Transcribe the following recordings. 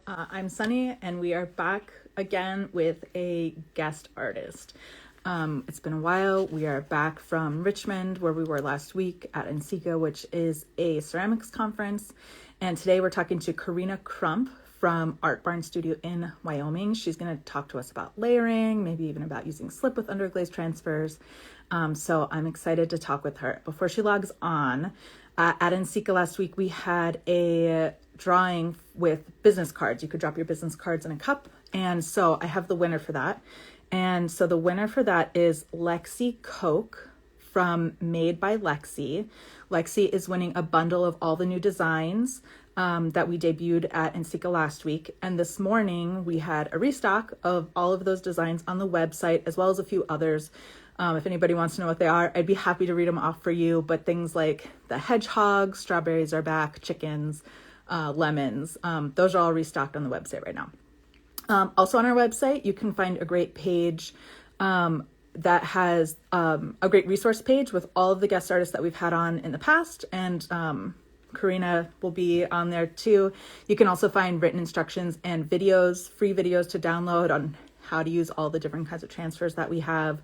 I'm Sunny, and we are back again with a guest artist. It's been a while. We are back from Richmond, where we were last week at NCECA, which is a ceramics conference. And today we're talking to Corina Crump from Art Barn Studio in Wyoming. She's going to talk to us about layering, maybe even about using slip with underglaze transfers. So I'm excited to talk with her. Before she logs on, at NCECA last week, we had a drawing with business cards. You could drop your business cards in a cup. And so I have the winner for that. And so the winner for that is Lexi Coke from Made by Lexi. Lexi is winning a bundle of all the new designs that we debuted at NCECA last week. And this morning we had a restock of all of those designs on the website, as well as a few others. If anybody wants to know what they are, I'd be happy to read them off for you. But things like the hedgehog, strawberries are back, chickens, lemons, those are all restocked on the website right now. Also on our website, you can find a great page that has a great resource page with all of the guest artists that we've had on in the past. And Corina will be on there too. You can also find written instructions and videos, free videos to download on how to use all the different kinds of transfers that we have.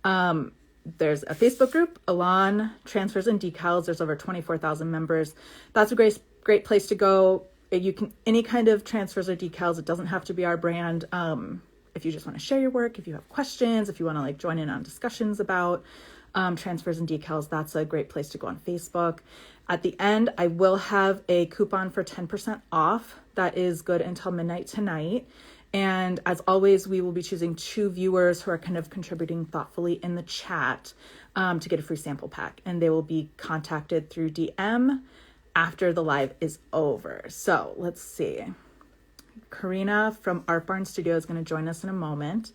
There's a Facebook group, Elan Transfers and Decals. There's over 24,000 members. That's a great place to go. You can, any kind of transfers or decals, it doesn't have to be our brand. If you just want to share your work, if you have questions, if you want to join in on discussions about transfers and decals, that's a great place to go on Facebook. At the end, I will have a coupon for 10% off that is good until midnight tonight. And as always, we will be choosing 2 viewers who are kind of contributing thoughtfully in the chat to get a free sample pack. And they will be contacted through DM after the live is over. So let's see. Corina from Art Barn Studio is going to join us in a moment.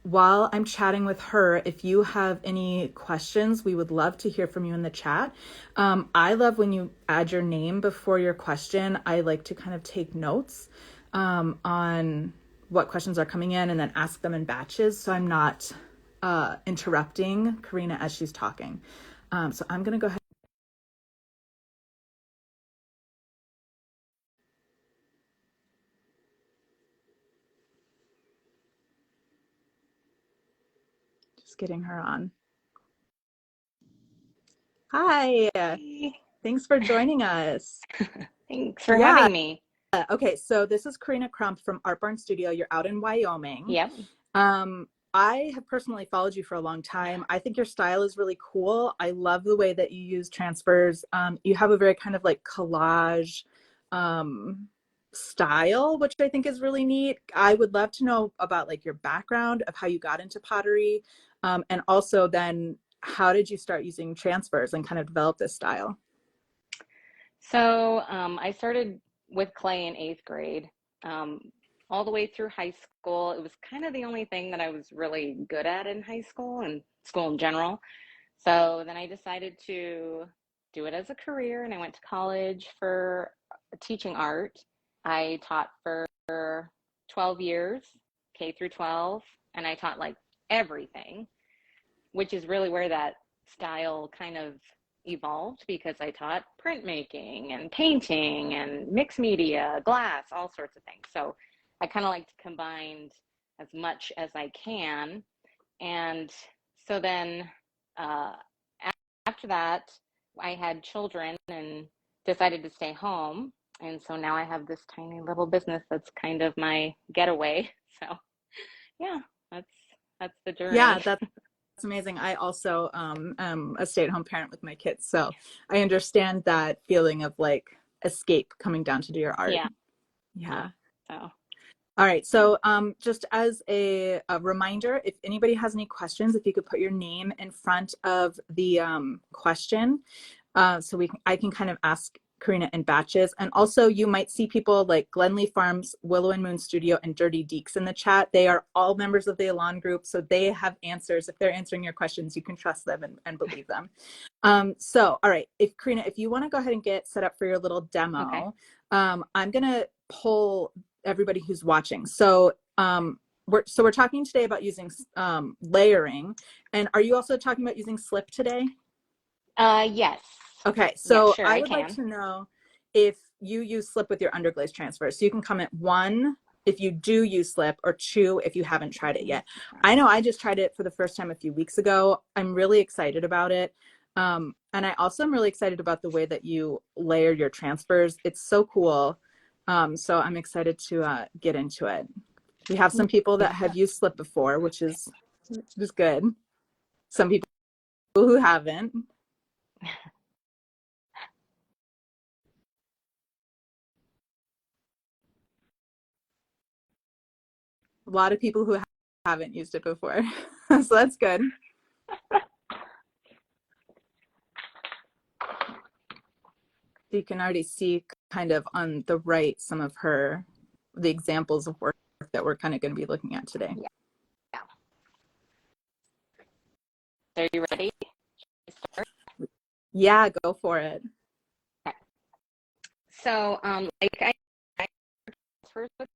While I'm chatting with her, if you have any questions, we would love to hear from you in the chat. I love when you add your name before your question. I like to kind of take notes on what questions are coming in and then ask them in batches, so I'm not interrupting Corina as she's talking. So I'm going to go ahead. Just getting her on. Hi. Hey. Thanks for joining us. Thanks for having me. Okay, so this is Corina Crump from Art Barn Studio. You're out in Wyoming. Yep. I have personally followed you for a long time. I think your style is really cool. I love the way that you use transfers. You have a very kind of collage style, which I think is really neat. I would love to know about your background of how you got into pottery, and also then how did you start using transfers and kind of develop this style? So I started with clay in 8th grade, all the way through high school. It was kind of the only thing that I was really good at in high school and school in general. So then I decided to do it as a career, and I went to college for teaching art. I taught for 12 years, K through 12, and I taught everything, which is really where that style kind of evolved, because I taught printmaking and painting and mixed media, glass, all sorts of things. So I kind of like to combine as much as I can. And so then after that, I had children and decided to stay home. And so now I have this tiny little business that's kind of my getaway. So yeah, that's the journey. Yeah, that's amazing. I also am a stay-at-home parent with my kids, so I understand that feeling of escape coming down to do your art. Yeah. So all right, so just as a reminder, if anybody has any questions, if you could put your name in front of the question, so I can kind of ask Corina in batches. And also you might see people like Glenlee Farms, Willow and Moon Studio, and Dirty Deeks in the chat. They are all members of the Elan group, so they have answers. If they're answering your questions, you can trust them and believe them. So, all right, Corina, if you want to go ahead and get set up for your little demo, okay. I'm gonna poll everybody who's watching. So we're talking today about using layering, and are you also talking about using slip today? Yes. Okay, so yeah, sure, I would like to know if you use slip with your underglaze transfer. So you can comment 1 if you do use slip, or 2 if you haven't tried it yet. I know I just tried it for the first time a few weeks ago. I'm really excited about it. And I also am really excited about the way that you layer your transfers. It's so cool. So I'm excited to get into it. We have some people that have used slip before, which is good. Some people who haven't. A lot of people who haven't used it before. So that's good. You can already see kind of on the right some of the examples of work that we're kind of going to be looking at today. Yeah. Are you ready? Yeah, go for it. Okay. So, like I first with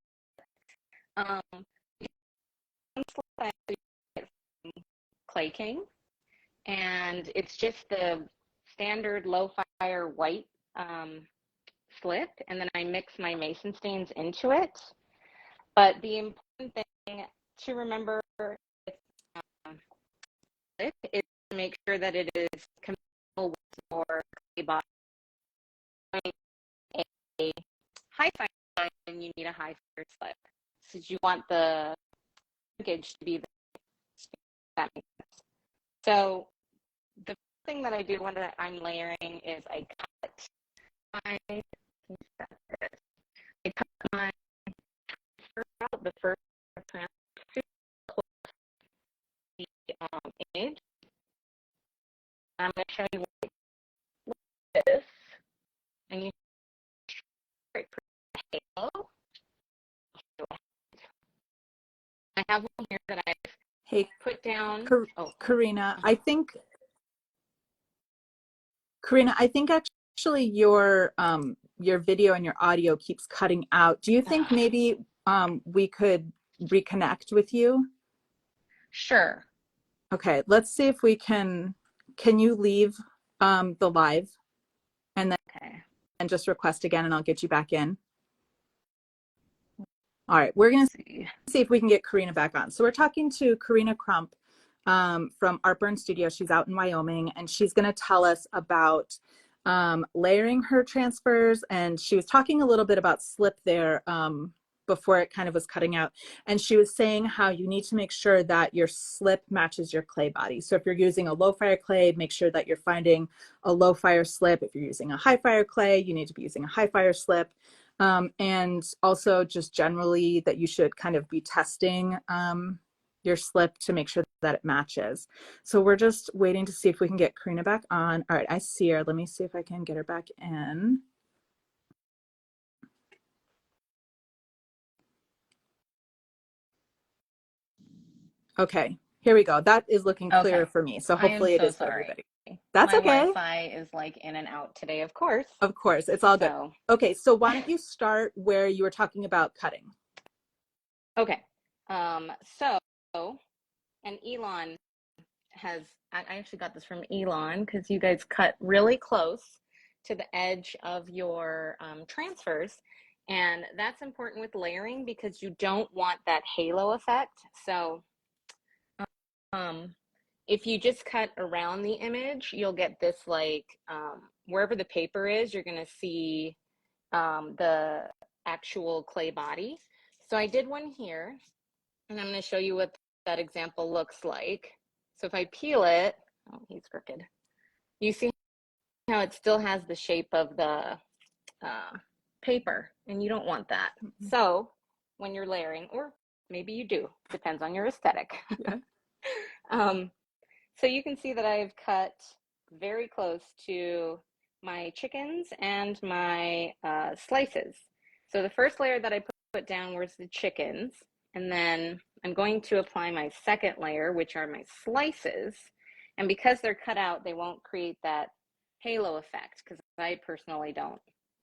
Clay King, and it's just the standard low fire white slip, and then I mix my mason stains into it. But the important thing to remember with slip is to make sure that it is compatible with your clay body. A high fire line, and you need a high fire slip. So you want the linkage to be that makes sense. So the thing that I do when I'm layering is I cut my the first transfer the image. I'm going to show you what this, and you right for the halo. I have one here that I've put down. Corina, I think actually your video and your audio keeps cutting out. Do you think maybe we could reconnect with you? Sure. Okay, let's see if we can you leave the live and then and just request again, and I'll get you back in. All right, we're going to see if we can get Corina back on. So we're talking to Corina Crump from Artburn Studio. She's out in Wyoming, and she's going to tell us about layering her transfers. And she was talking a little bit about slip there before it kind of was cutting out. And she was saying how you need to make sure that your slip matches your clay body. So if you're using a low fire clay, make sure that you're finding a low fire slip. If you're using a high fire clay, you need to be using a high fire slip. And also just generally that you should kind of be testing your slip to make sure that it matches. So we're just waiting to see if we can get Corina back on. All right, I see her. Let me see if I can get her back in. Okay, here we go. That is looking clearer for me. So hopefully it is for everybody. That's my okay. Wi-Fi is like in and out today, of course. Of course, it's all good. Okay, so why don't you start where you were talking about cutting? Okay, so, and Elan I actually got this from Elan because you guys cut really close to the edge of your transfers. And that's important with layering because you don't want that halo effect. So if you just cut around the image, you'll get this like, wherever the paper is, you're going to see the actual clay body. So I did one here, and I'm going to show you what that example looks like. So if I peel it, oh, he's crooked. You see how it still has the shape of the paper, and you don't want that. Mm-hmm. So when you're layering, or maybe you do, depends on your aesthetic. Yeah. So you can see that I've cut very close to my chickens and my slices. So the first layer that I put down was the chickens, and then I'm going to apply my second layer, which are my slices. And because they're cut out, they won't create that halo effect because I personally don't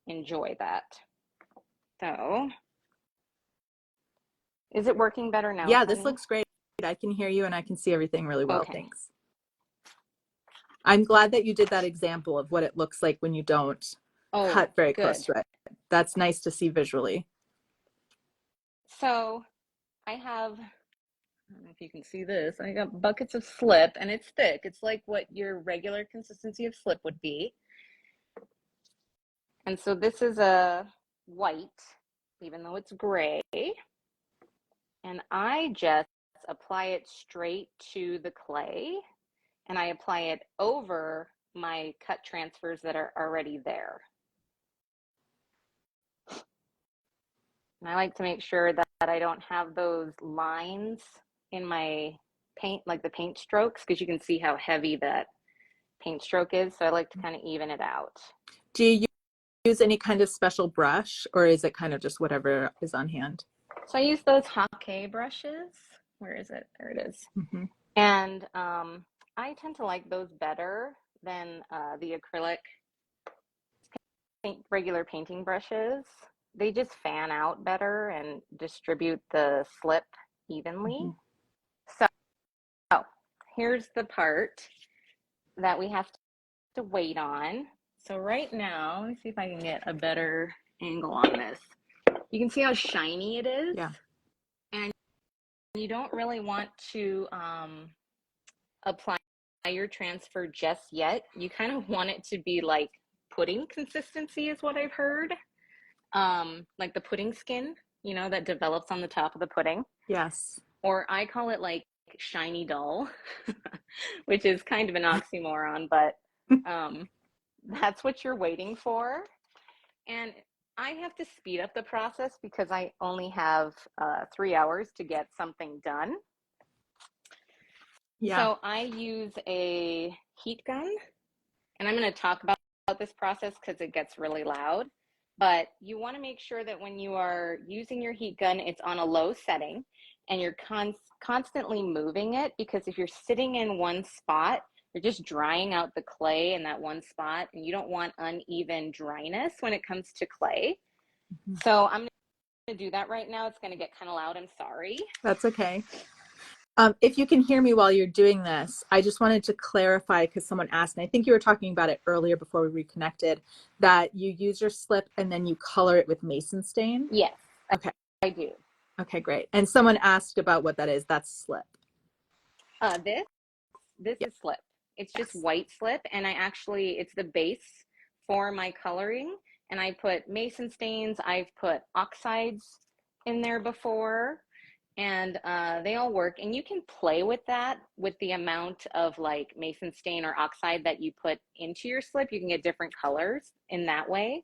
enjoy that. So, is it working better now? Yeah, honey? This looks great. I can hear you and I can see everything really well. Okay. Thanks. I'm glad that you did that example of what it looks like when you don't Oh, cut very close good. to it. That's nice to see visually. So I have, I don't know if you can see this. I got buckets of slip and it's thick. It's like what your regular consistency of slip would be. And so this is a white, even though it's gray. And I just apply it straight to the clay and I apply it over my cut transfers that are already there. And I like to make sure that I don't have those lines in my paint, like the paint strokes, because you can see how heavy that paint stroke is. So I like to kind of even it out. Do you use any kind of special brush, or is it kind of just whatever is on hand? So I use those Hake brushes. Where is it? There it is. Mm-hmm. And I tend to like those better than the acrylic regular painting brushes. They just fan out better and distribute the slip evenly. Mm-hmm. So here's the part that we have to wait on. So right now, let me see if I can get a better angle on this. You can see how shiny it is. Yeah. And you don't really want to apply your transfer just yet. You kind of want it to be like pudding consistency is what I've heard. Like the pudding skin, you know, that develops on the top of the pudding. Yes. Or I call it like shiny dull, which is kind of an oxymoron, but that's what you're waiting for. And I have to speed up the process because I only have 3 hours to get something done. Yeah. So I use a heat gun, and I'm going to talk about this process because it gets really loud. But you want to make sure that when you are using your heat gun, it's on a low setting and you're constantly moving it, because if you're sitting in one spot, you're just drying out the clay in that one spot, and you don't want uneven dryness when it comes to clay. Mm-hmm. So I'm going to do that right now. It's going to get kind of loud. I'm sorry. That's okay. If you can hear me while you're doing this, I just wanted to clarify, because someone asked, and I think you were talking about it earlier before we reconnected, that you use your slip and then you color it with mason stain. Yes, Okay. I do. Okay, great. And someone asked about what that is. That's slip. This Yeah. is slip. It's just Yes. white slip, and it's the base for my coloring. And I put mason stains. I've put oxides in there before, and they all work. And you can play with that with the amount of like mason stain or oxide that you put into your slip. You can get different colors in that way.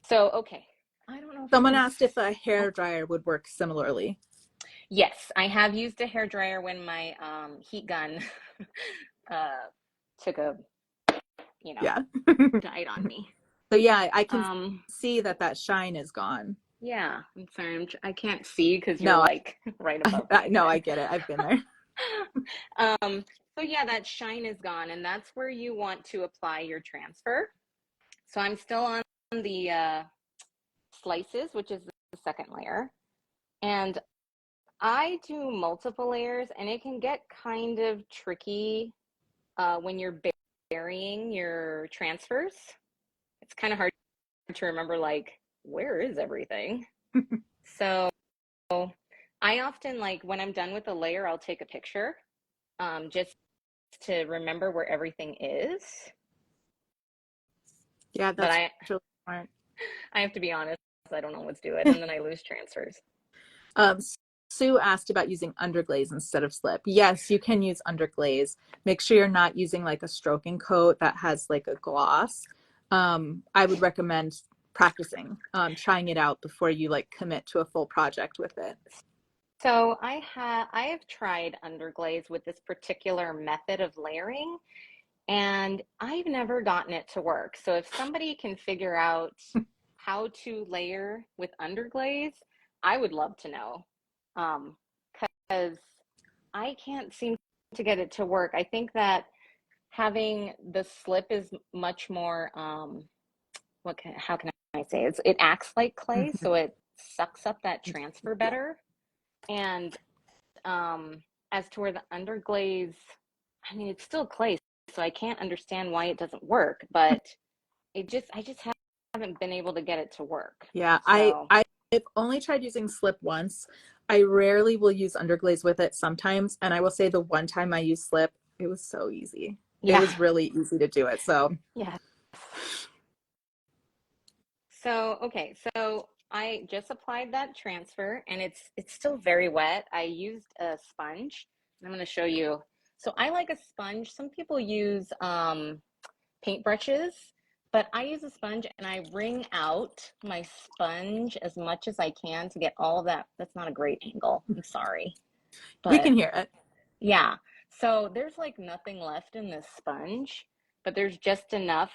So, okay. I don't know if you Someone can. asked if a hair dryer would work similarly. Yes, I have used a hair dryer when my heat gun took a, Yeah. died on me. So yeah, I can Um, see that shine is gone. yeah, I'm sorry, I can't see because you're No, like right above me no, again. I get it. I've been there. So yeah, that shine is gone, and that's where you want to apply your transfer. So I'm still on the slices, which is the second layer, and I do multiple layers, and it can get kind of tricky when you're burying your transfers. It's kind of hard to remember, like, where is everything? So I often, like, when I'm done with a layer, I'll take a picture just to remember where everything is. Yeah, But that's really smart. I have to be honest, I don't always do it, and then I lose transfers. Um, Sue asked about using underglaze instead of slip. Yes, you can use underglaze. Make sure you're not using like a stroking coat that has like a gloss. I would recommend practicing, trying it out before you like commit to a full project with it. So I have tried underglaze with this particular method of layering, and I've never gotten it to work. So if somebody can figure out how to layer with underglaze, I would love to know. Because I can't seem to get it to work. I think that having the slip is much more how can I say it? It acts like clay, so it sucks up that transfer Yeah. better. And as to where the underglaze, I mean, it's still clay, so I can't understand why it doesn't work. But I just haven't been able to get it to work. Yeah, So I've only tried using slip once. I rarely will use underglaze with it sometimes, and I will say the one time I used slip, it was so easy. It yeah, was really easy to do it. So yes. So okay, so I just applied that transfer, and it's still very wet. I used a sponge. I'm going to show you. So I like a sponge. Some people use paintbrushes, but I use a sponge and I wring out my sponge as much as I can to get all of that. That's not a great angle. I'm sorry. we But can hear it. yeah, so there's like nothing left in this sponge, but there's just enough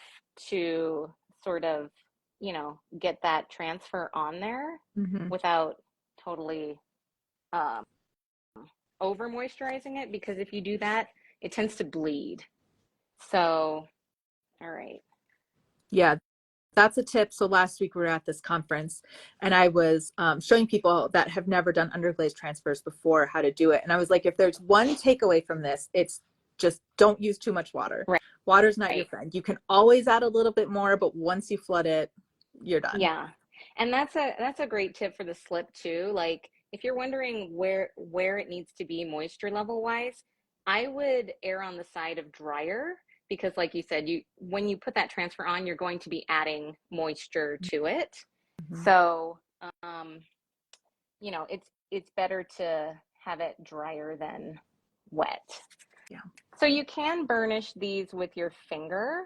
to sort of, get that transfer on there Hmm. without totally um, over moisturizing it, because if you do that, it tends to bleed. So, all right. Yeah, that's a tip. So last week we were at this conference and I was showing people that have never done underglaze transfers before how to do it. And I was like, if there's one takeaway from this, it's just don't use too much water. Right. Water's not your Right. friend. You can always add a little bit more, but once you flood it, you're done. Yeah. And that's a great tip for the slip too. Like if you're wondering where it needs to be moisture level wise, I would err on the side of drier, because like you said, you when you put that transfer on, you're going to be adding moisture to it. Mhm. So, it's better to have it drier than wet. Yeah. So you can burnish these with your finger,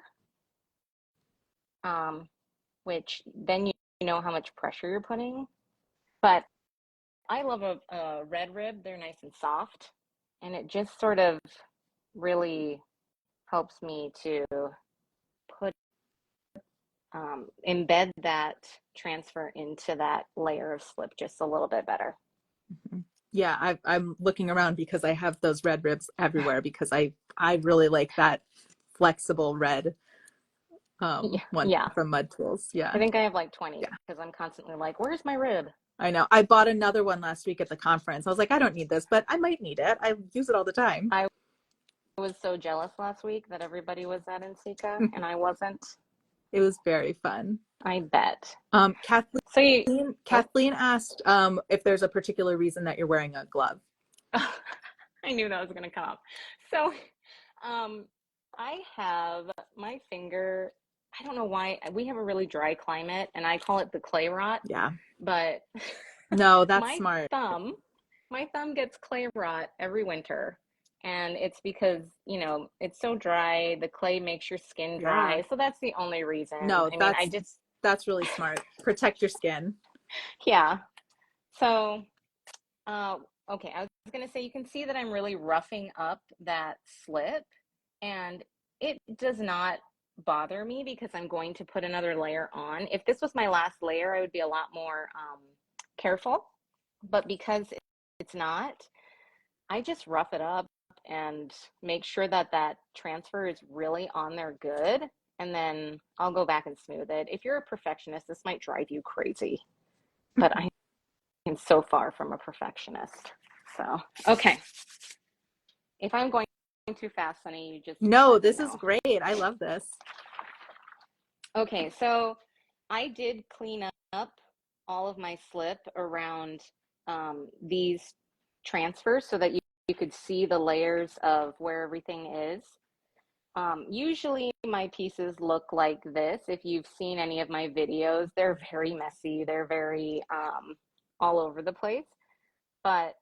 um, which then you know how much pressure you're putting. But I love a red rib. They're nice and soft, and it just sort of really helps me to put embed that transfer into that layer of slip just a little bit better. Mhm. Yeah, I'm looking around because I have those red ribs everywhere because I really like that flexible red Yeah, one yeah. from Mud Tools. I Yeah. think I have like 20 Yeah. because I'm constantly like, "Where's my rib?" I know. I bought another one last week at the conference. I was like, I don't need this, but I might need it. I use it all the time. I was so jealous last week that everybody was at Nsika and I wasn't. It was very fun. I bet. Kathleen, So you, oh, Kathleen asked if there's a particular reason that you're wearing a glove. I knew that was going to come up. So, um, I have my finger. I don't know why we have a really dry climate, and I call it the clay rot. Yeah. But No, that's my smart. thumb, my thumb gets clay rot every winter, and it's because it's so dry. The clay makes your skin Yeah. dry, so that's the only reason. No, I mean, I just that's really smart. Protect your skin. yeah. So Uh, okay, I was going to say you can see that I'm really roughing up that slip, and it does not bother me because I'm going to put another layer on. If this was my last layer, I would be a lot more careful, but because it's not, I just rough it up and make sure that that transfer is really on there good, and then I'll go back and smooth it. If you're a perfectionist, this might drive you crazy, but I am so far from a perfectionist. So, okay. If I'm going too fast, honey, you just No, let me this is know. great. I love this. Okay, so I did clean up all of my slip around these transfers so that you could see the layers of where everything is. Usually my pieces look like this. If you've seen any of my videos, they're very messy. They're very all over the place. But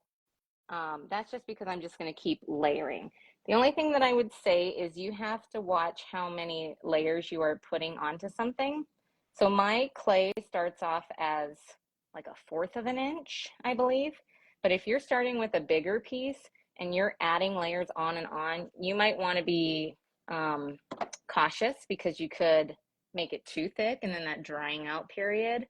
that's just because I'm just going to keep layering. The only thing that I would say is you have to watch how many layers you are putting onto something. So my clay starts off as like a fourth of an inch, I believe. But if you're starting with a bigger piece and you're adding layers on, you might want to be um, cautious, because you could make it too thick, and then that drying out period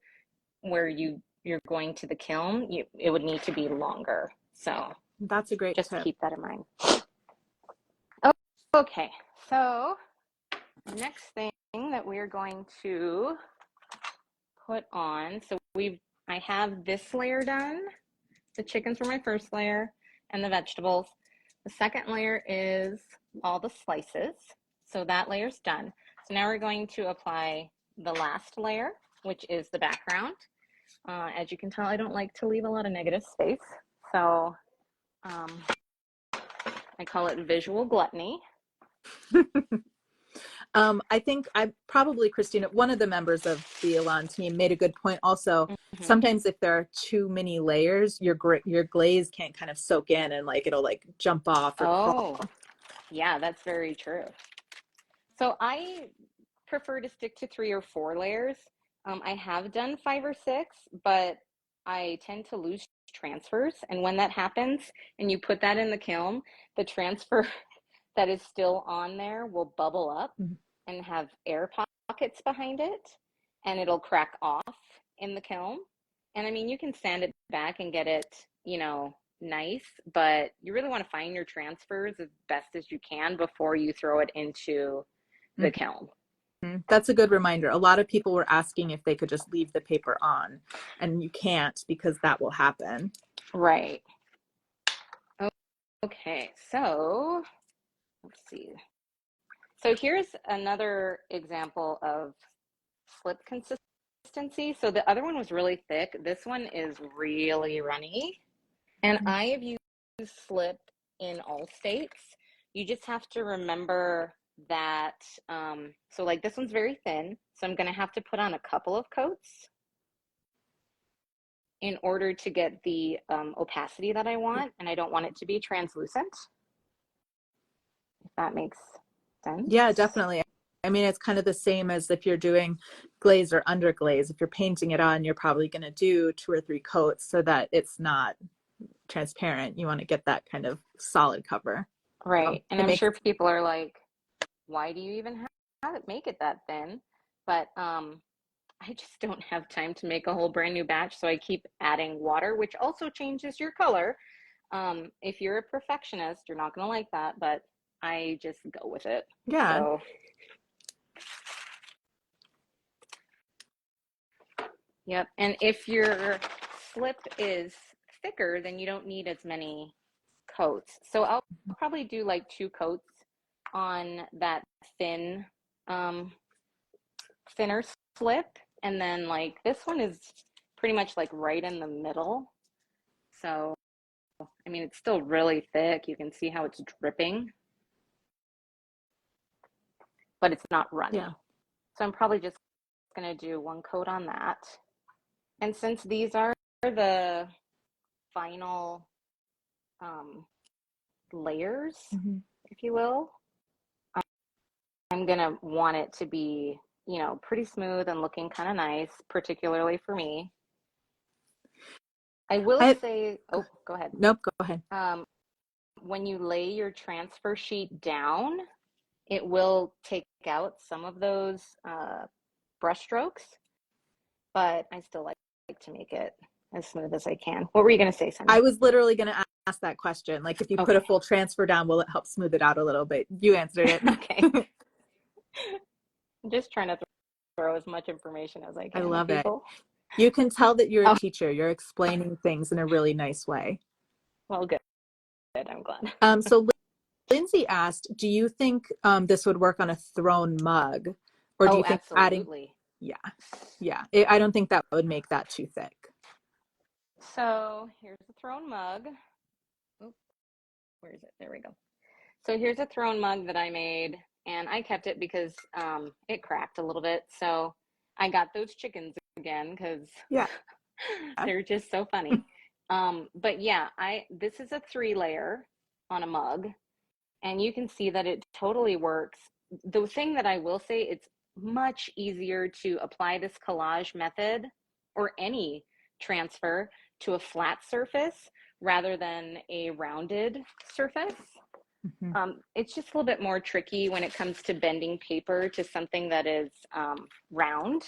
where you're going to the kiln, it would need to be longer. So That's a great just tip. keep that in mind. Oh, okay, so next thing that we're going to put on, so I have this layer done. The chickens were my first layer, and the vegetables. The second layer is all the slices. So that layer's done. So now we're going to apply the last layer, which is the background. As you can tell, I don't like to leave a lot of negative space. So I call it visual gluttony. I think Christina, one of the members of the Elan team, made a good point also. Mm-hmm. Sometimes if there are too many layers, your glaze can't kind of soak in and like it'll like jump off or crawl. Yeah, that's very true. So I prefer to stick to 3 or 4 layers. I have done 5 or 6, but I tend to lose transfers. And when that happens and you put that in the kiln, the transfer that is still on there will bubble up and have air pockets behind it, and it'll crack off in the kiln. And I mean, you can sand it back and get it, nice, but you really want to find your transfers as best as you can before you throw it into the kiln. That's a good reminder. A lot of people were asking if they could just leave the paper on, and you can't because that will happen. Right. Okay, so let's see. So here's another example of slip consistency. So the other one was really thick. This one is really runny. And I have used slip in all states. You just have to remember that, so like this one's very thin, so I'm going to have to put on a couple of coats in order to get the opacity that I want, and I don't want it to be translucent, if that makes sense. Yeah, definitely. I mean, it's kind of the same as if you're doing glaze or underglaze. If you're painting it on, you're probably going to do 2 or 3 coats so that it's not transparent. You want to get that kind of solid cover. Right. And I'm sure people are like, why do you even have it make it that thin? But I just don't have time to make a whole brand new batch, so I keep adding water, which also changes your color. If you're a perfectionist, you're not going to like that, but I just go with it. Yeah. So, yep. And if your slip is thicker, then you don't need as many coats. So I'll probably do like 2 coats on that thinner slip, and then like this one is pretty much like right in the middle. So I mean, it's still really thick. You can see how it's dripping, but it's not runny. Yeah. So I'm probably just going to do 1 coat on that. And since these are the final layers, if you will, I'm going to want it to be, pretty smooth and looking kind of nice, particularly for me. I will say, oh, go ahead. Nope, go ahead. When you lay your transfer sheet down, it will take out some of those brush strokes, but I still like to make it as smooth as I can. What were you going to say, Sunny? I was literally going to ask that question. Like, if you put a full transfer down, will it help smooth it out a little bit? You answered it. Okay. I'm just trying to throw as much information as I can. I love it. You can tell that you're a teacher. You're explaining things in a really nice way. Well, good. I'm glad. So Lindsay asked, do you think this would work on a thrown mug? Or do you think absolutely. Yeah. I don't think that would make that too thick. So here's the thrown mug. Oh, where is it? There we go. So here's a thrown mug that I made, and I kept it because it cracked a little bit. So I got those chickens again because they're just so funny. But yeah, this is a 3-layer on a mug, and you can see that it totally works. The thing that I will say, it's much easier to apply this collage method or any transfer to a flat surface rather than a rounded surface. It's just a little bit more tricky when it comes to bending paper to something that is round,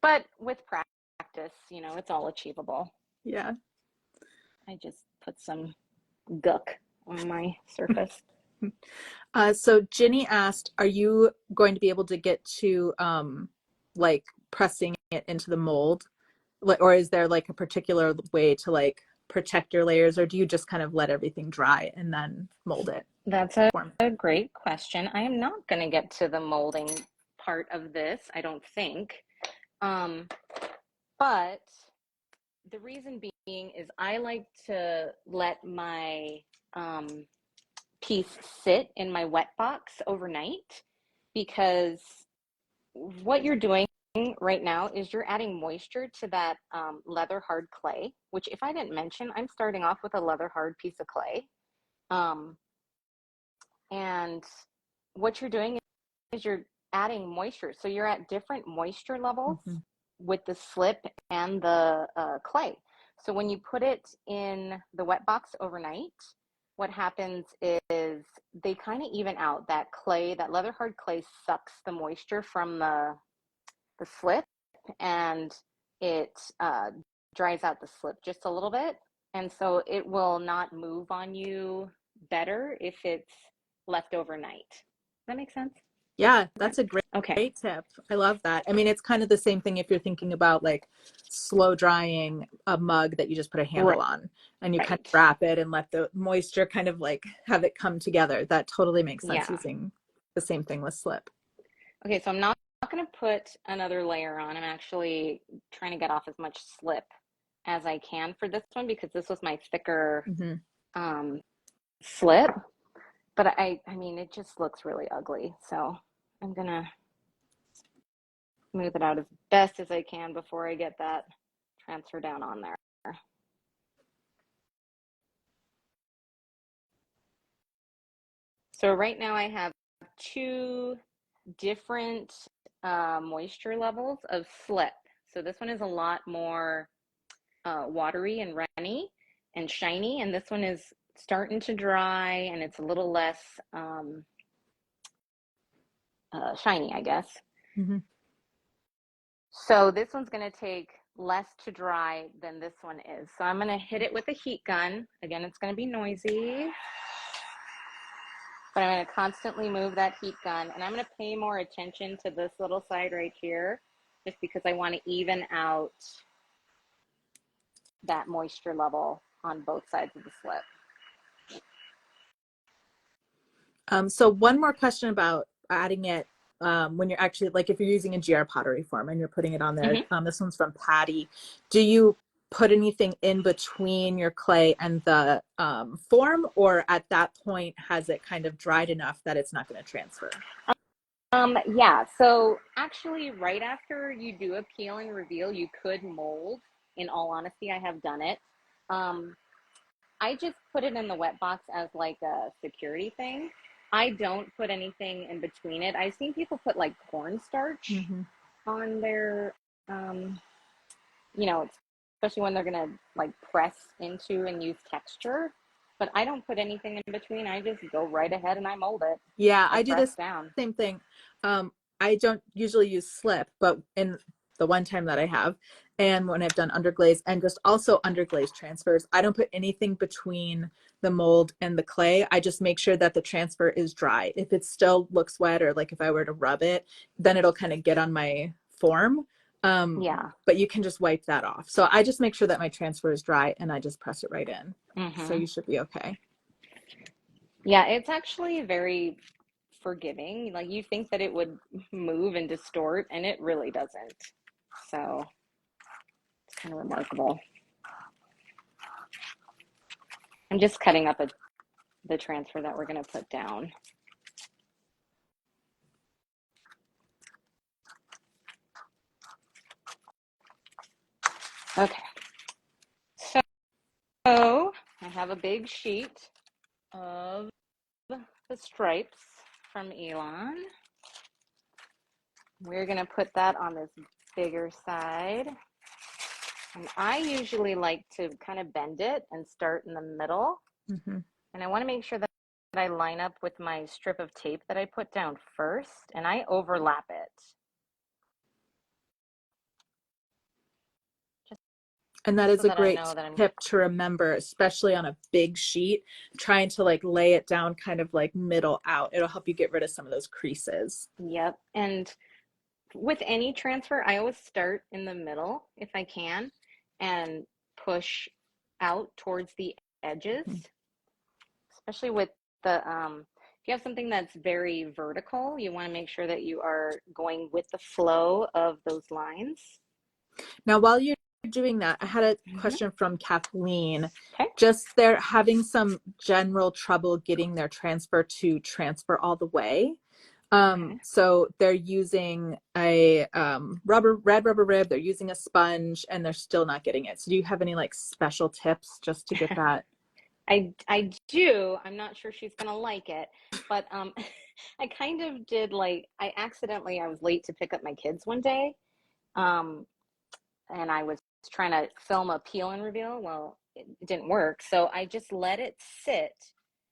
but with practice, it's all achievable. Yeah. I just put some guck on my surface. So Ginny asked, are you going to be able to get to like pressing it into the mold? Or is there like a particular way to like protect your layers, or do you just kind of let everything dry and then mold it? That's form? a great question. I am not going to get to the molding part of this, I don't think. Um, but the reason being is I like to let my um, piece sit in my wet box overnight, because what you're doing right now is you're adding moisture to that leather hard clay, which, if I didn't mention, I'm starting off with a leather hard piece of clay. Um, and what you're doing is you're adding moisture. So you're at different moisture levels Mm-hmm. with the slip and the clay. So when you put it in the wet box overnight, what happens is they kind of even out. That clay, that leather hard clay, sucks the moisture from the slip, and it dries out the slip just a little bit. And so it will not move on you better if it's left overnight. Does that make sense? Yeah, that's a great, Okay. great tip. I love that. I mean, it's kind of the same thing if you're thinking about like slow drying a mug that you just put a handle on and you kind of Right. wrap it and let the moisture kind of like have it come together. That totally makes sense Yeah. using the same thing with slip. Okay, so I'm not going to put another layer on. I'm actually trying to get off as much slip as I can for this one, because this was my thicker Mm-hmm. um, slip. But I mean, it just looks really ugly. So I'm going to smooth it out as best as I can before I get that transfer down on there. So right now I have two different moisture levels of slip. So this one is a lot more watery and runny and shiny, and this one is starting to dry and it's a little less shiny, I guess. Mm-hmm. So this one's going to take less to dry than this one is. So I'm going to hit it with a heat gun. Again, it's going to be noisy, but I'm going to constantly move that heat gun, and I'm going to pay more attention to this little side right here, just because I want to even out that moisture level on both sides of the slip. So one more question about adding it when you're actually like if you're using a GR pottery form and you're putting it on there. Mm-hmm. This one's from Patty. Do you put anything in between your clay and the form, or at that point has it kind of dried enough that it's not going to transfer? Yeah, so actually, right after you do a peel and reveal, you could mold. In all honesty, I have done it. Um, I just put it in the wet box as like a security thing. I don't put anything in between it. I've seen people put like cornstarch Mm-hmm. on their, um, you know, especially when they're gonna like press into and use texture. But I don't put anything in between. I just go right ahead and I mold it. Yeah, I I do press this down. same thing. I don't usually use slip, but in the one time that I have, and when I've done underglaze and just also underglaze transfers, I don't put anything between the mold and the clay. I just make sure that the transfer is dry. If it still looks wet, or like if I were to rub it, then it'll kind of get on my form. Yeah. But you can just wipe that off. So I just make sure that my transfer is dry and I just press it right in. So Mm-hmm. you should be okay. Yeah, it's actually very forgiving. Like, you think that it would move and distort, and it really doesn't. So it's kind of remarkable. I'm just cutting up the transfer that we're going to put down. Okay. So I have a big sheet of the stripes from Elan. We're going to put that on this bigger side. And I usually like to kind of bend it and start in the middle. Mm-hmm. And I want to make sure that I line up with my strip of tape that I put down first, and I overlap it. Just, And that just is so a that I know great that I'm, tip to remember, especially on a big sheet, trying to like lay it down kind of like middle out. It'll help you get rid of some of those creases. yep. And with any transfer, I always start in the middle if I can and push out towards the edges, Mhm. especially with if you have something that's very vertical, you want to make sure that you are going with the flow of those lines. Now, while you're doing that, I had a Mm-hmm. question from Kathleen. Okay. Just they're having some general trouble getting their transfer to transfer all the way. Okay. So they're using a red rubber rib, they're using a sponge, and they're still not getting it. So do you have any like special tips just to get that? I do. I'm not sure she's gonna like it, but I kind of did like I was late to pick up my kids one day, um, and I was trying to film a peel and reveal. Well, it didn't work, so I just let it sit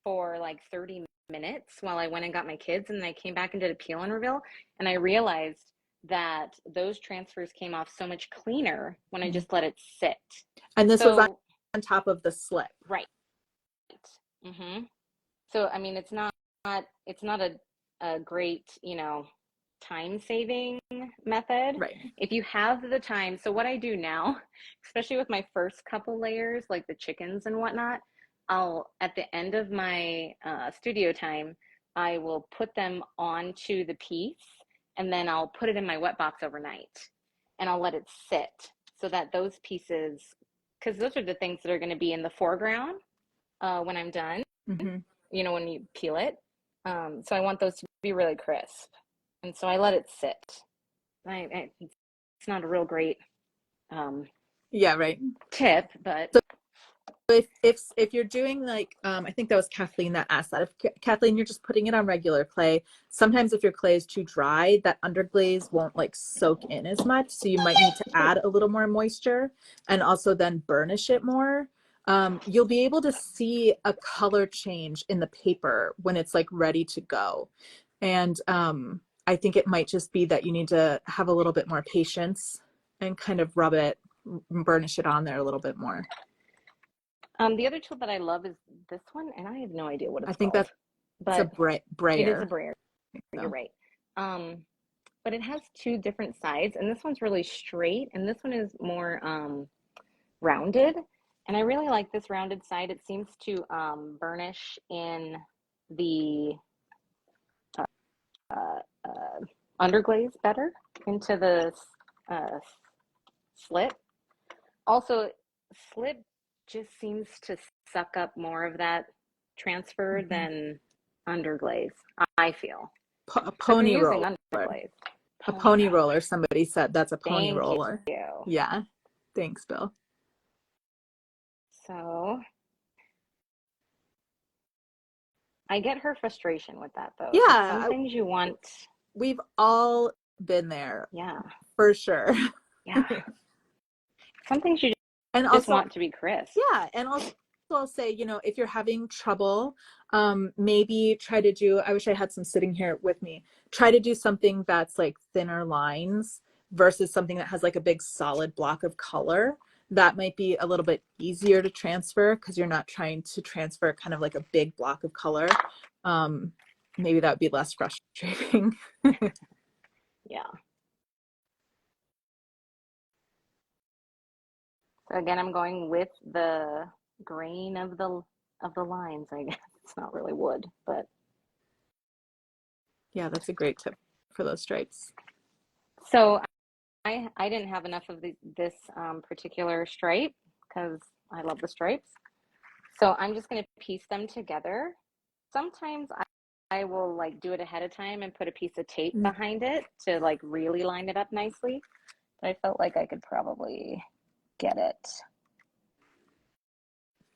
for like 30 minutes while I went and got my kids, and then I came back and did a peel and reveal, and I realized that those transfers ccame off so much cleaner when I just let it sit. And this was So, on top of the slip. right. Mm-hmm. So, I mean, it's not a great, time saving method. Right. If you have the time, so what I do now, especially with my first couple layers, like the chickens and whatnot, I'll, at the end of my studio time, I will put them onto the piece and then I'll put it in my wet box overnight and I'll let it sit so that those pieces, because those are the things that are going to be in the foreground when I'm done, Mm-hmm. when you peel it. So I want those to be really crisp. And so I let it sit. It's not a real great Yeah, right. tip, but So if you're doing like I think that was Kathleen that asked that. If Kathleen, you're just putting it on regular clay, sometimes if your clay is too dry, that underglaze won't like soak in as much. So you might need to add a little more moisture and also then burnish it more. You'll be able to see a color change in the paper when it's like ready to go. And I think it might just be that you need to have a little bit more patience and kind of rub it, burnish it on there a little bit more. the other tool that I love is this one, and I have no idea what I it's think called, that's a but it is a brayer. brayer. You're So. right. But it has two different sides, and this one's really straight, and this one is more rounded. And I really like this rounded side. It seems to burnish in the uh, underglaze better into the uh, slit. Also, slit just seems to suck up more of that transfer Mhm. than underglaze, I feel. A So if you're pony using roller. underglaze, A pony pony roller. roller. Somebody said that's a pony Thank you. roller. Yeah. Thanks, Bill. So I get her frustration with that though, because some Yeah, things you want, we've all been there yeah, for sure. yeah. Some things you And just also, want to be crisp. yeah, and also I'll say, if you're having trouble, maybe try to do, I wish I had some sitting here with me, try to do something that's like thinner lines versus something that has like a big solid block of color. That might be a little bit easier to transfer because you're not trying to transfer kind of like a big block of color. Maybe that would be less frustrating. Yeah. So again, I'm going with the grain of the lines, I guess. It's not really wood, but Yeah, that's a great tip for those stripes. so I didn't have enough of this particular stripe because I love the stripes. So I'm just going to piece them together. Sometimes I will like do it ahead of time and put a piece of tape behind it to like really line it up nicely. But I felt like I could probably get it.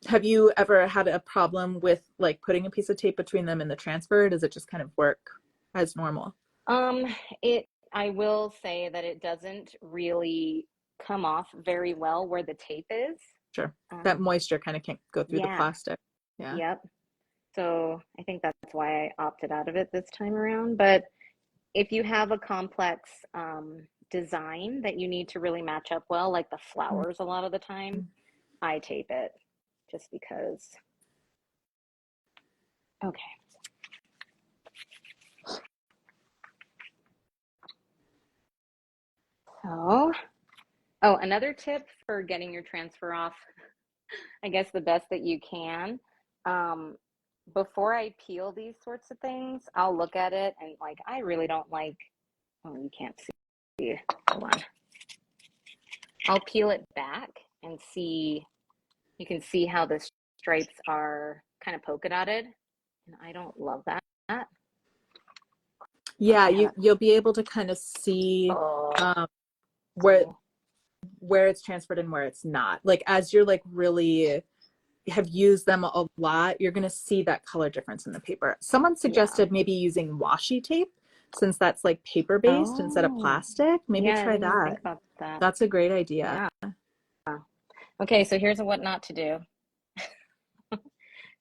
Have you ever had a problem with like putting a piece of tape between them and the transfer? Or does it just kind of work as normal? Um, I will say that it doesn't really come off very well where the tape is. Sure. That moisture kind of can't go through the Yeah, plastic. Yeah. yep. So I think that's why I opted out of it this time around. But if you have a complex design that you need to really match up well, like the flowers a lot of the time, I tape it just because. Okay. So, oh, another tip for getting your transfer off, I guess the best that you can. Um, before I peel these sorts of things, I'll look at it and like, I really don't like, oh, you can't see. Hold on. I'll peel it back and see, you can see how the stripes are kind of polka dotted. And I don't love that. Yeah, you'll be able to kind of see where it's transferred and where it's not. Like as you're like really have used them a lot, you're gonna see that color difference in the paper. Someone suggested maybe using washi tape since that's like paper based instead of plastic. Maybe try I didn't that. think about that. That's a great idea. Yeah. Okay, so here's what not to do.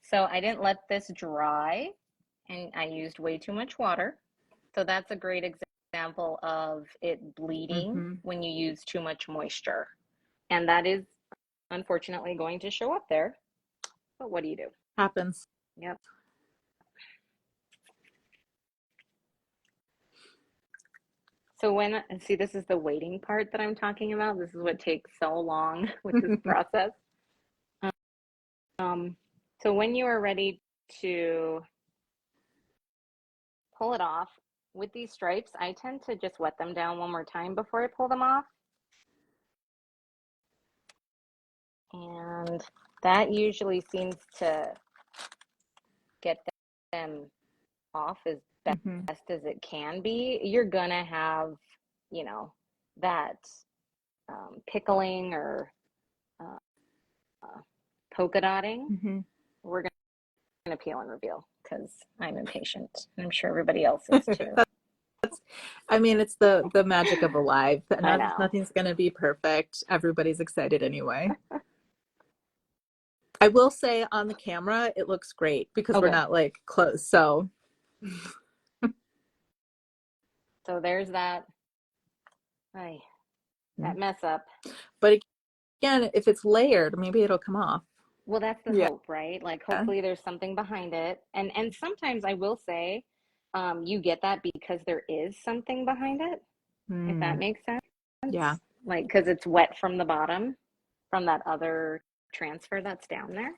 So I didn't let this dry and I used way too much water. So that's a great example of it bleeding when you use too much moisture. And that is unfortunately going to show up there. But what do you do? Happens. Yep. So see, this is the waiting part that I'm talking about. This is what takes so long with this process. So when you are ready to pull it off with these stripes, I tend to just wet them down one more time before I pull them off. And that usually seems to get them off as best as it can be. You're gonna have, you know, that pickling or polka dotting. We're gonna peel and reveal because I'm impatient, and I'm sure everybody else is too. I mean, it's the magic of Alive. I know. Nothing's gonna be perfect. Everybody's excited anyway. I will say on the camera, it looks great because we're not like close. So there's that. That mess up. But again, if it's layered, maybe it'll come off. Well, that's the hope, right? Like hopefully there's something behind it. And sometimes I will say, you get that because there is something behind it, if that makes sense. Yeah. Like, because it's wet from the bottom from that other transfer that's down there.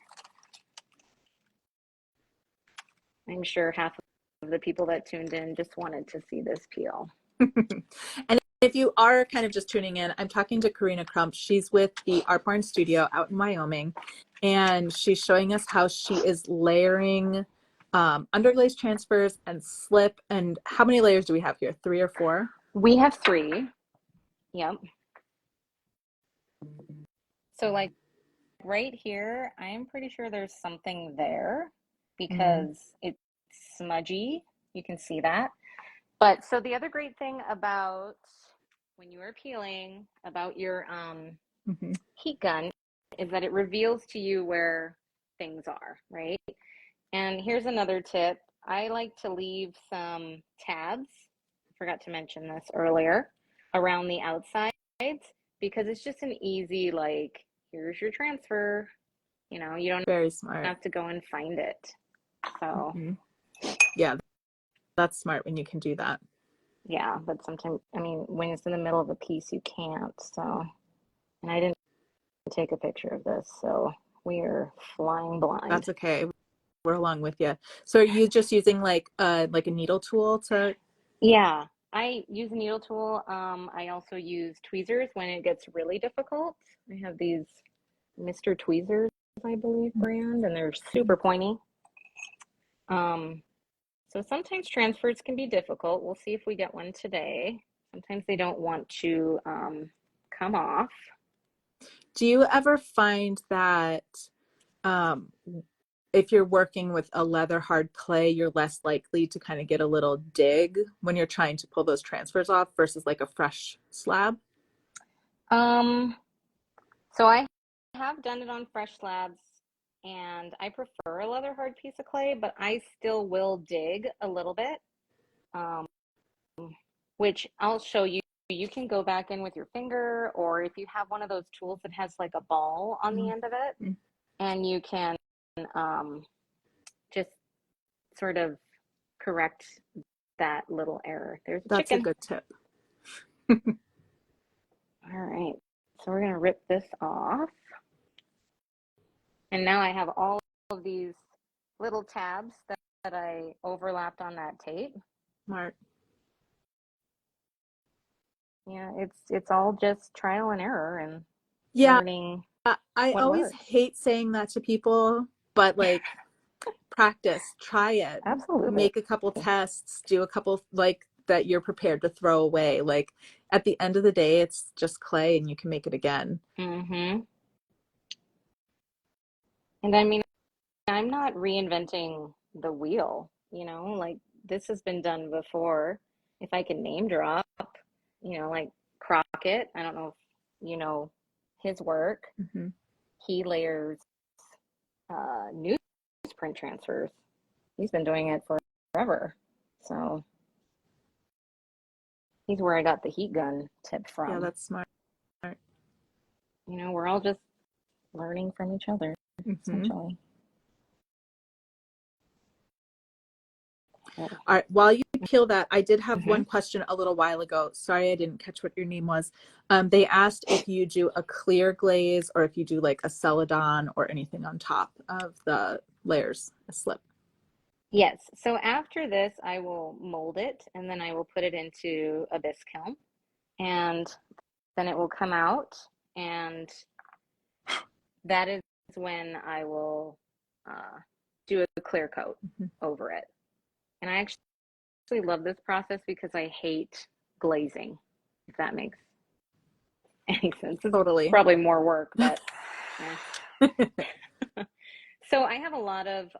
I'm sure half of the people that tuned in just wanted to see this peel. And if you are kind of just tuning in, I'm talking to Corina Crump. She's with the Art Barn Studio out in Wyoming, and she's showing us how she is layering underglaze transfers and slip. And how many layers do we have here? 3 or 4? We have 3. Yep. So like right here, I am pretty sure there's something there because it's smudgy. You can see that. But so the other great thing about when you are peeling about your heat gun is that it reveals to you where things are, right? And here's another tip. I like to leave some tabs, I forgot to mention this earlier, around the outsides because it's just an easy, like, here's your transfer. You know, you don't Very smart. have to go and find it. So, yeah, that's smart when you can do that. Yeah, but sometimes, I mean, when it's in the middle of a piece, you can't. So, and I didn't take a picture of this, so we are flying blind. That's okay. We're along with you. So are you just using like a needle tool to? Yeah, I use a needle tool. I also use tweezers when it gets really difficult. I have these Mr. Tweezers, I believe, brand, and they're super pointy. So sometimes transfers can be difficult. We'll see if we get one today. Sometimes they don't want to come off. Do you ever find that if you're working with a leather hard clay, you're less likely to kind of get a little dig when you're trying to pull those transfers off versus like a fresh slab? So I have done it on fresh slabs and I prefer a leather hard piece of clay, but I still will dig a little bit, which I'll show you. You can go back in with your finger, or if you have one of those tools that has like a ball on the end of it, and you can just sort of correct that little error. There's a chicken. That's a good tip. All right, so we're gonna rip this off. And now I have all of these little tabs that I overlapped on that tape. Smart. Yeah, it's all just trial and error and Yeah, learning I what always works. hate saying that to people, but like practice, try it, Absolutely. make a couple tests, do a couple like that you're prepared to throw away. Like at the end of the day, it's just clay and you can make it again. Mm-hmm. And I mean, I'm not reinventing the wheel, like this has been done before. If I can name drop, like Crockett, I don't know if you know his work. Mm-hmm. He layers newsprint transfers. He's been doing it forever. So he's where I got the heat gun tip Yeah, from. that's smart. We're all just learning from each other, Mm-hmm. essentially. All right, while you peel that, I did have Mm-hmm. one question a little while ago. Sorry, I didn't catch what your name was. They asked if you do a clear glaze or if you do like a celadon or anything on top of the layers, a slip. Yes. So after this, I will mold it and then I will put it into a bisque kiln and then it will come out. And that is when I will do a clear coat Mm-hmm. over it. And I actually love this process because I hate glazing, if that makes any sense. It's Totally. probably more work, but yeah. So I have a lot of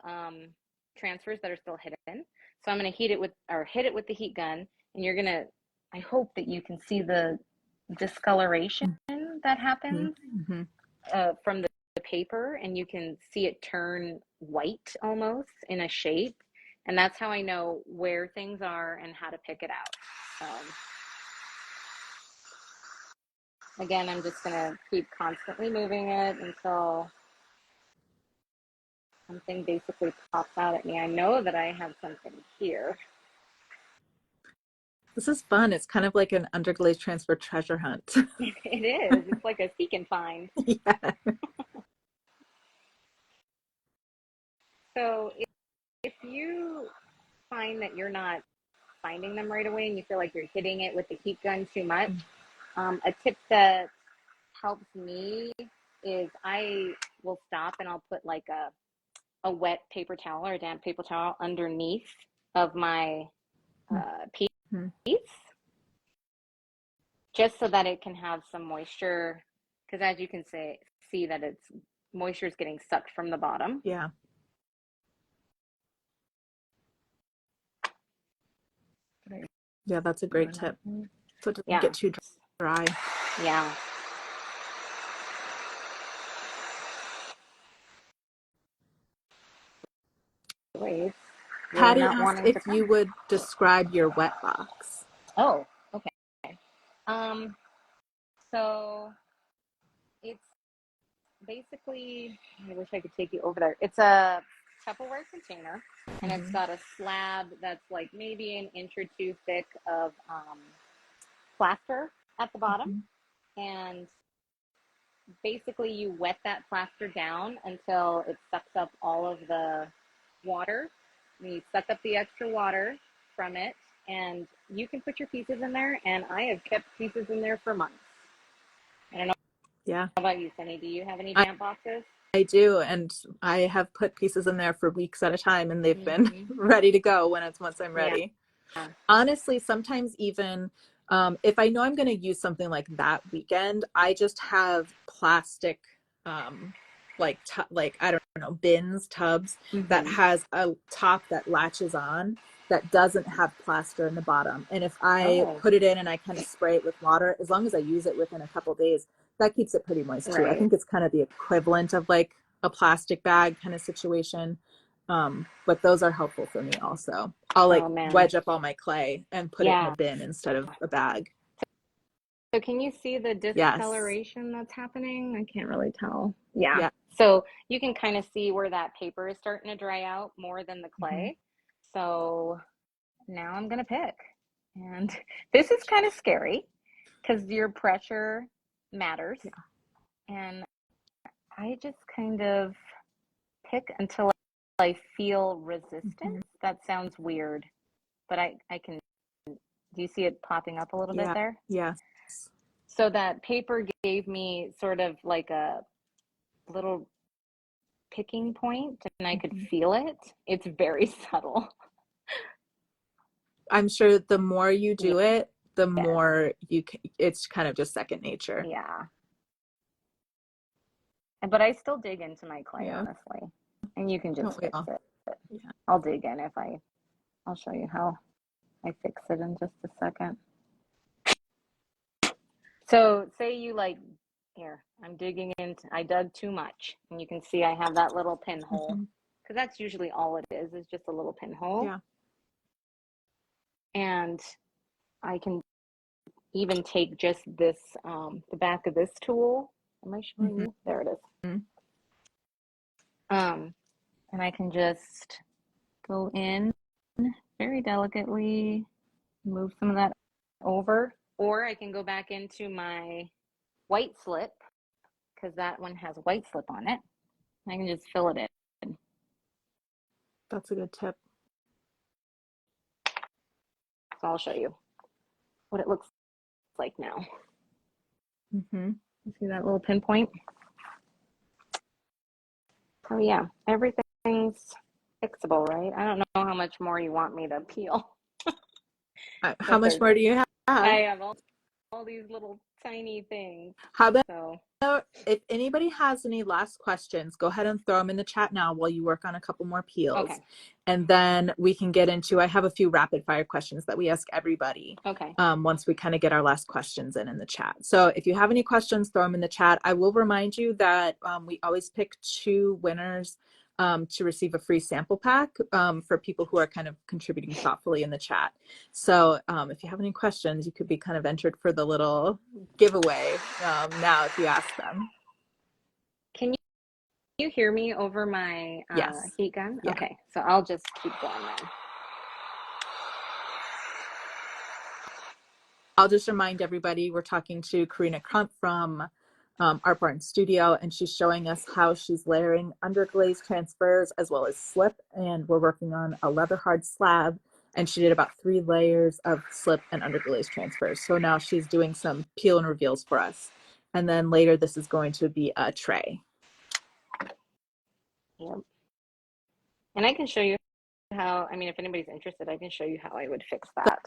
transfers that are still hidden. So I'm going to hit it with the heat gun, and I hope that you can see the discoloration that happens Mm-hmm. from the paper, and you can see it turn white almost in a shape. And that's how I know where things are and how to pick it out. Again, I'm just going to keep constantly moving it until something basically pops out at me. I know that I have something here. This is fun. It's kind of like an underglaze transfer treasure hunt. It is. It's like a seek and find. Yeah. So if you find that you're not finding them right away and you feel like you're hitting it with the heat gun too much, a tip that helps me is I will stop and I'll put like a wet paper towel or a damp paper towel underneath of my Mm-hmm. piece just so that it can have some moisture because as you can see that it's moisture is getting sucked from the bottom. Yeah. Yeah, that's a great tip. So it doesn't Yeah. get too dry. Yeah. Anyways, you're Patty not asked wanting to if you come. would describe your wet box. Oh, okay. Um, so it's basically, I wish I could take you over there. It's a Tupperware container, and it's Mm-hmm. got a slab that's like maybe an inch or two thick of plaster at the bottom. Mm-hmm. And basically, you wet that plaster down until it sucks up all of the water. And you suck up the extra water from it, and you can put your pieces in there. And I have kept pieces in there for months. I don't know Yeah, about you, Sunny. Do you have any I, damp boxes? I do. And I have put pieces in there for weeks at a time and they've been Mm-hmm. ready to go once I'm Yeah. ready. Honestly, sometimes even if I know I'm going to use something like that weekend, I just have plastic, um, like I don't know, bins, tubs that Mm-hmm. has a top that latches on that doesn't have plaster in the bottom. And if I Oh, put it in and I kind of spray it with water, as long as I use it within a couple days, that keeps it pretty moist too. I right. think it's kind of the equivalent of like a plastic bag kind of situation. But those are helpful for me also. I'll like Oh man. wedge up all my clay and put it in a Yeah. bin instead of a bag. So can you see the Yes. discoloration that's happening? I can't really tell. Yeah. Yeah. So you can kind of see where that paper is starting to dry out more than the Mm-hmm. clay. So now I'm going to pick. And this is kind of scary because your pressure matters. Yeah. And I just kind of pick until I feel resistance. That sounds weird, but I can, do you see it popping up a little bit there? Yeah. So that paper gave me sort of like a little picking point, and I could feel it. It's very subtle. I'm sure the more you do it, the more it's kind of just second nature. Yeah. But I still dig into my clay, honestly. And you can just fix it. Yeah. I'll dig in I'll show you how I fix it in just a second. So say you here, I'm digging into, I dug too much. And you can see I have that little pinhole. Because that's usually all it is just a little pinhole. Yeah. And I can even take just this, the back of this tool. Am I showing you? There it is. And I can just go in very delicately, move some of that over, or I can go back into my white slip, because that one has white slip on it. I can just fill it in. That's a good tip. So I'll show you what it looks like now. You see that little pinpoint? Oh yeah, everything's fixable, right? I don't know how much more you want me to peel. How much more do you have? I have all these little tiny things. How about if anybody has any last questions, go ahead and throw them in the chat now while you work on a couple more peels. Okay. And then we can get into, I have a few rapid fire questions that we ask everybody. Okay. Once we kind of get our last questions in the chat. So if you have any questions, throw them in the chat. I will remind you that we always pick 2 winners to receive a free sample pack for people who are kind of contributing thoughtfully in the chat. So if you have any questions, you could be kind of entered for the little giveaway now if you ask them. Can you hear me over my heat gun? Yeah. Okay, so I'll just keep going then. I'll just remind everybody we're talking to Corina Crump from Art Barn Studio, and she's showing us how she's layering underglaze transfers as well as slip, and we're working on a leather hard slab, and she did about 3 layers of slip and underglaze transfers. So now she's doing some peel and reveals for us, and then later this is going to be a tray. Yep. And I can show you how, I mean, if anybody's interested, I can show you how I would fix that.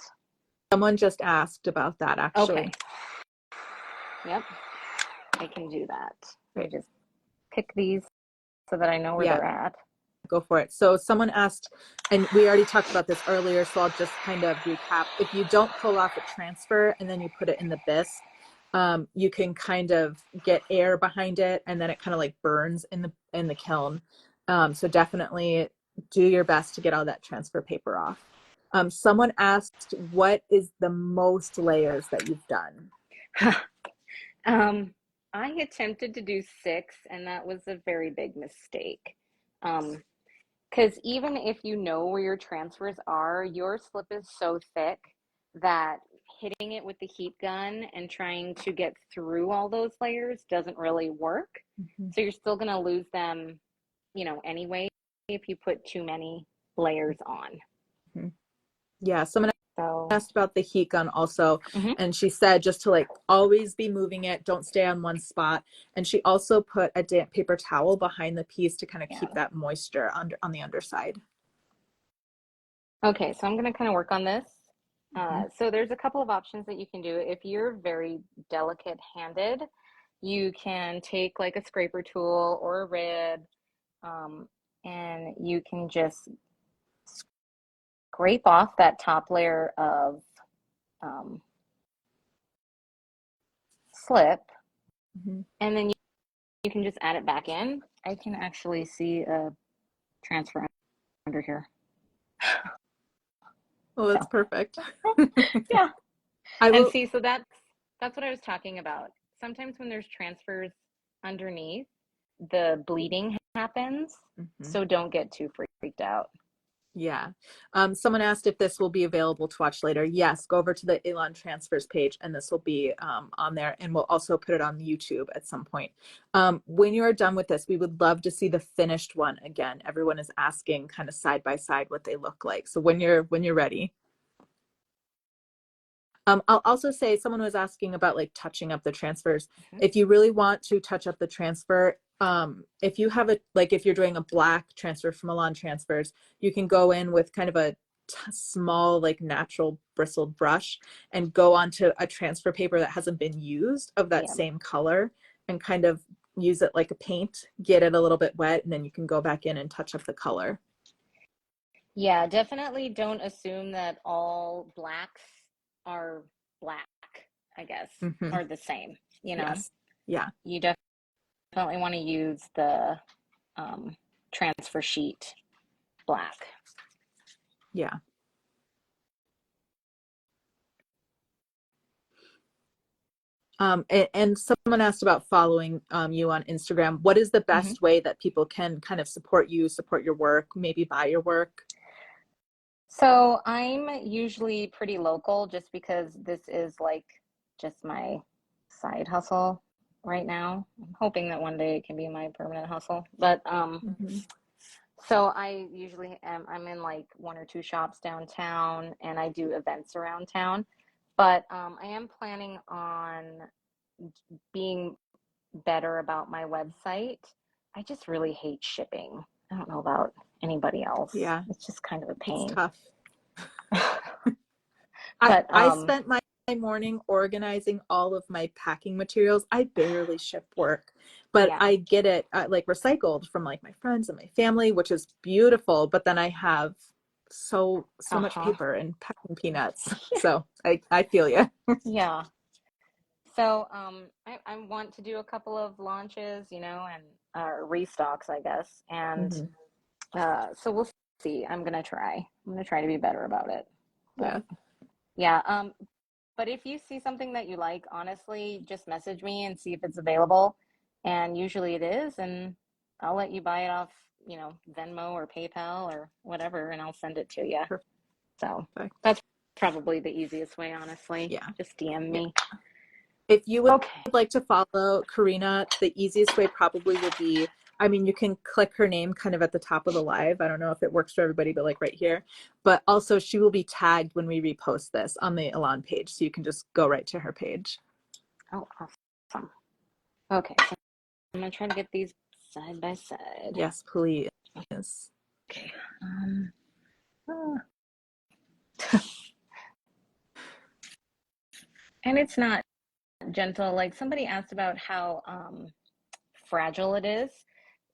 Someone just asked about that, actually. Okay. Yep. I can do that. Great. I just pick these so that I know where they're at. Go for it. So someone asked, and we already talked about this earlier, so I'll just kind of recap. If you don't pull off a transfer and then you put it in the bisque, you can kind of get air behind it, and then it kind of like burns in the kiln. So definitely do your best to get all that transfer paper off. Someone asked, what is the most layers that you've done? I attempted to do 6, and that was a very big mistake. Because even if you know where your transfers are, your slip is so thick that hitting it with the heat gun and trying to get through all those layers doesn't really work. So you're still going to lose them, anyway, if you put too many layers on. Yeah, someone asked about the heat gun also, and she said just to always be moving it, don't stay on one spot. And she also put a damp paper towel behind the piece to kind of keep that moisture on the underside. Okay, so I'm going to kind of work on this. So there's a couple of options that you can do. If you're very delicate handed, you can take like a scraper tool or a rib, and you can just scrape off that top layer of slip, and then you can just add it back in. I can actually see a transfer under here. Oh, that's perfect. Yeah. And see, so that's what I was talking about. Sometimes when there's transfers underneath, the bleeding happens. So don't get too freaked out. Yeah. Someone asked if this will be available to watch later. Yes, go over to the Elan transfers page and this will be on there, and we'll also put it on YouTube at some point. When you are done with this, we would love to see the finished one again. Everyone is asking kind of side by side what they look like. So when you're ready. I'll also say someone was asking about like touching up the transfers. Mhm. If you really want to touch up the transfer, if you have if you're doing a black transfer from Elan transfers, you can go in with kind of a small, like natural bristled brush and go onto a transfer paper that hasn't been used of that Yeah. same color and kind of use it like a paint, get it a little bit wet, and then you can go back in and touch up the color. Yeah, definitely don't assume that all blacks are black, I guess, Hmm. or the same, you know. Yes. Yeah. You definitely want to use the transfer sheet black. Yeah. And someone asked about following you on Instagram. What is the Mhm. best way that people can kind of support you, support your work, maybe buy your work? So I'm usually pretty local just because this is like just my side hustle right now. I'm hoping that one day it can be my permanent hustle. But Mm-hmm. so I usually I'm in like one or two shops downtown and I do events around town. But I am planning on being better about my website. I just really hate shipping. I don't know about anybody else. Yeah, It's just kind of a it's pain. tough. I But I spent my morning organizing all of my packing materials. I barely ship work, but yeah. I get it like recycled from like my friends and my family, which is beautiful. But then I have so much Uh-huh. paper and packing peanuts. So I feel you. Yeah. So I want to do a couple of launches, and restocks, I guess. And Hmm. so we'll see. I'm gonna try to be better about it. But Yeah. yeah, but if you see something that you like, honestly, just message me and see if it's available. And usually it is, and I'll let you buy it off, Venmo or PayPal or whatever, and I'll send it to you. So Perfect. that's probably the easiest way, honestly. Yeah. Just DM Yeah. me. If you would Okay. like to follow Corina, the easiest way probably will be, I mean, you can click her name kind of at the top of the live. I don't know if it works for everybody, but like right here. But also, she will be tagged when we repost this on the Elan page. So you can just go right to her page. Oh, awesome. Okay, so I'm gonna try to get these side by side. Yes, please. Okay. Um, ah. And it's not gentle. Like somebody asked about how fragile it is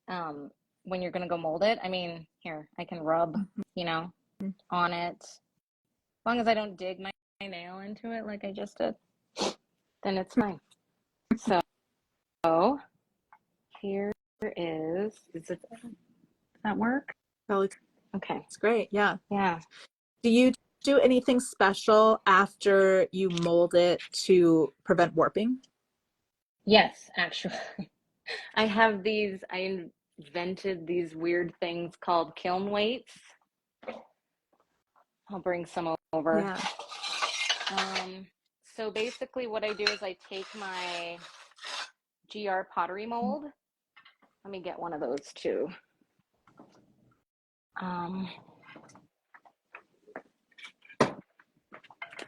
um, when you're gonna go mold it. I mean, here I can rub, you know, Mhm. on it. As long as I don't dig my nail into it like I just did, then it's fine. So here is. Does that work? Well, Okay. it's great. Yeah. Yeah. Do you do anything special after you mold it to prevent warping? Yes, actually. I invented these weird things called kiln weights. I'll bring some over. Yeah. So basically what I do is I take my GR pottery mold. Let me get one of those too. Um,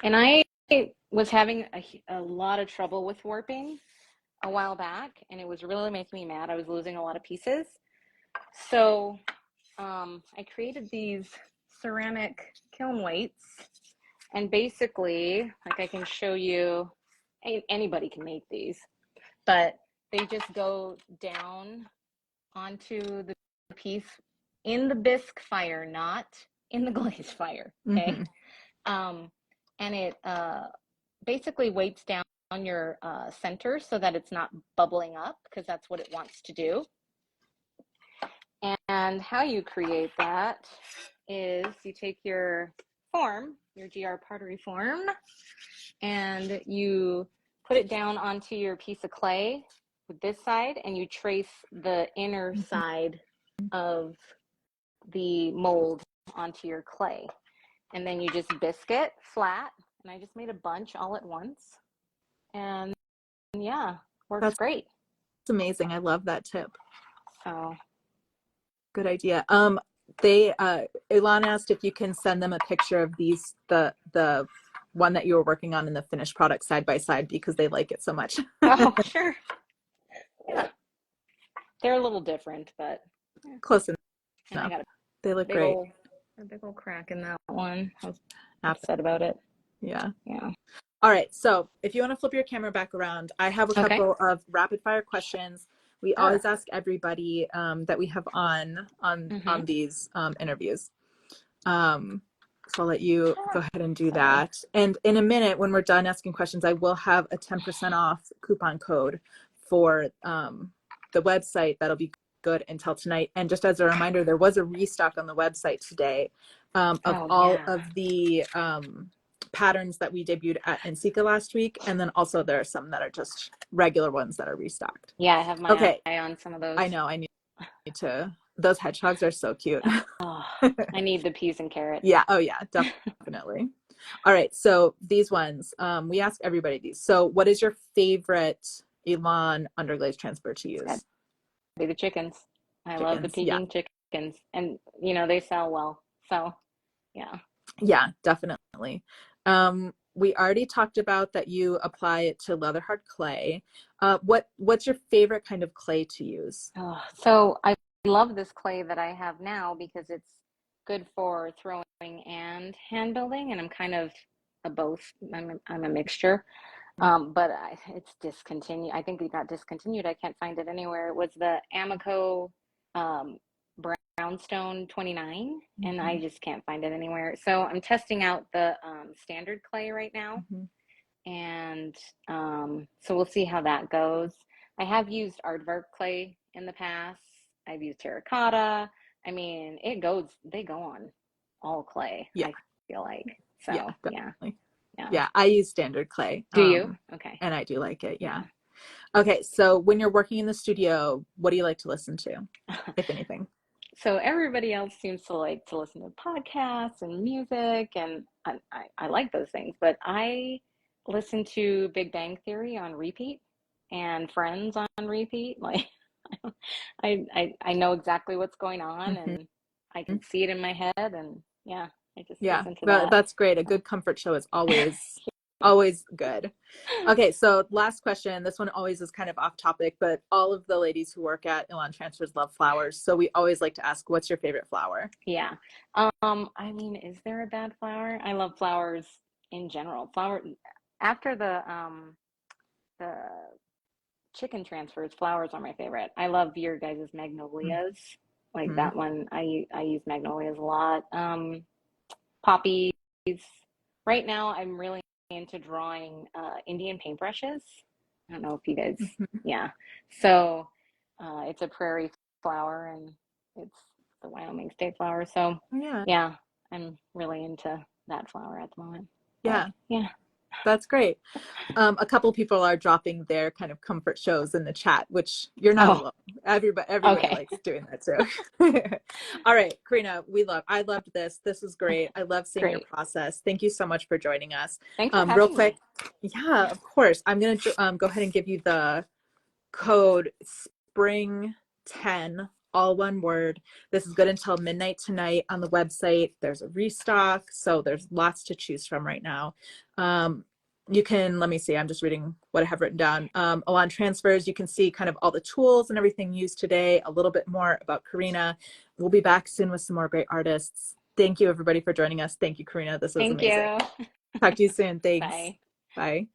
and I was having a lot of trouble with warping a while back, and it was really making me mad. I was losing a lot of pieces. So I created these ceramic kiln weights, and basically, like I can show you, anybody can make these, but they just go down onto the piece in the bisque fire, not in the glaze fire. Okay. Hmm. Um, and it basically weights down your center so that it's not bubbling up because that's what it wants to do. And how you create that is you take your form, your GR pottery form, and you put it down onto your piece of clay with this side, and you trace the inner Hmm. side of the mold onto your clay. And then you just bisque it flat. And I just made a bunch all at once. And yeah, works That's great. amazing. I love that tip. So good idea. They Elan asked if you can send them a picture of these, the one that you were working on and the finished product side by side, because they like it so much. oh, sure. Yeah. They're a little different, but yeah. Close enough. And I got they look great. A big old crack in that one. I was upset about it. Yeah. Yeah. All right. So if you want to flip your camera back around, I have a couple of rapid fire questions. We always ask everybody that we have on these interviews. So I'll let you go ahead and do that. And in a minute, when we're done asking questions, I will have a 10% off coupon code for the website. That'll be good until tonight. And just as a reminder, there was a restock on the website today of all of the patterns that we debuted at NCECA last week. And then also there are some that are just regular ones that are restocked. Yeah, I have my eye on some of those. I know. I need to. Those hedgehogs are so cute. Oh, I need the peas and carrots. Yeah. Oh, yeah. Definitely. All right. So these ones, we ask everybody these. So what is your favorite Elan underglaze transfer to use? Be the chickens. I love the Peking chickens. And, you know, they sell well. So, yeah. Yeah, definitely. We already talked about that you apply it to leather hard clay. What's your favorite kind of clay to use? So I love this clay that I have now because it's good for throwing and hand building, and I'm kind of a both. I'm a mixture. But it's discontinued. I think it got discontinued. I can't find it anywhere. It was the Amico Brownstone 29, and I just can't find it anywhere. So I'm testing out the standard clay right now, and so we'll see how that goes. I have used aardvark clay in the past. I've used terracotta. I mean, they go on all clay. Yeah. I feel like so. Yeah, definitely. Yeah. Yeah, I use standard clay. Do you? Okay. And I do like it. Yeah. Okay, so when you're working in the studio, what do you like to listen to, if anything? So everybody else seems to like to listen to podcasts and music, and I like those things, but I listen to Big Bang Theory on repeat and Friends on repeat. Like I know exactly what's going on, and I can see it in my head, and yeah, I just listen to that. That's great. A good comfort show is always always good. Okay, so last question. This one always is kind of off topic, but all of the ladies who work at Elan Transfers love flowers. So we always like to ask, what's your favorite flower? Yeah. I mean, is there a bad flower? I love flowers in general. After the chicken transfers, flowers are my favorite. I love your guys' magnolias. Like that one, I use magnolias a lot. Poppies. Right now, I'm really into drawing Indian paintbrushes. I don't know if you guys, So it's a prairie flower, and it's the Wyoming state flower. So yeah, I'm really into that flower at the moment. Yeah. Yeah. That's great. A couple people are dropping their kind of comfort shows in the chat, which you're not alone. Everybody likes doing that too. All right, Corina, I loved this. This was great. I love seeing your process. Thank you so much for joining us. Thanks for having real quick. Me. Yeah, of course. I'm going to go ahead and give you the code SPRING10, all one word. This is good until midnight tonight on the website. There's a restock, so there's lots to choose from right now. You can, let me see, I'm just reading what I have written down. Elan Transfers, you can see kind of all the tools and everything used today, a little bit more about Corina. We'll be back soon with some more great artists. Thank you, everybody, for joining us. Thank you, Corina. This was amazing. Thank you. Talk to you soon. Thanks. Bye. Bye.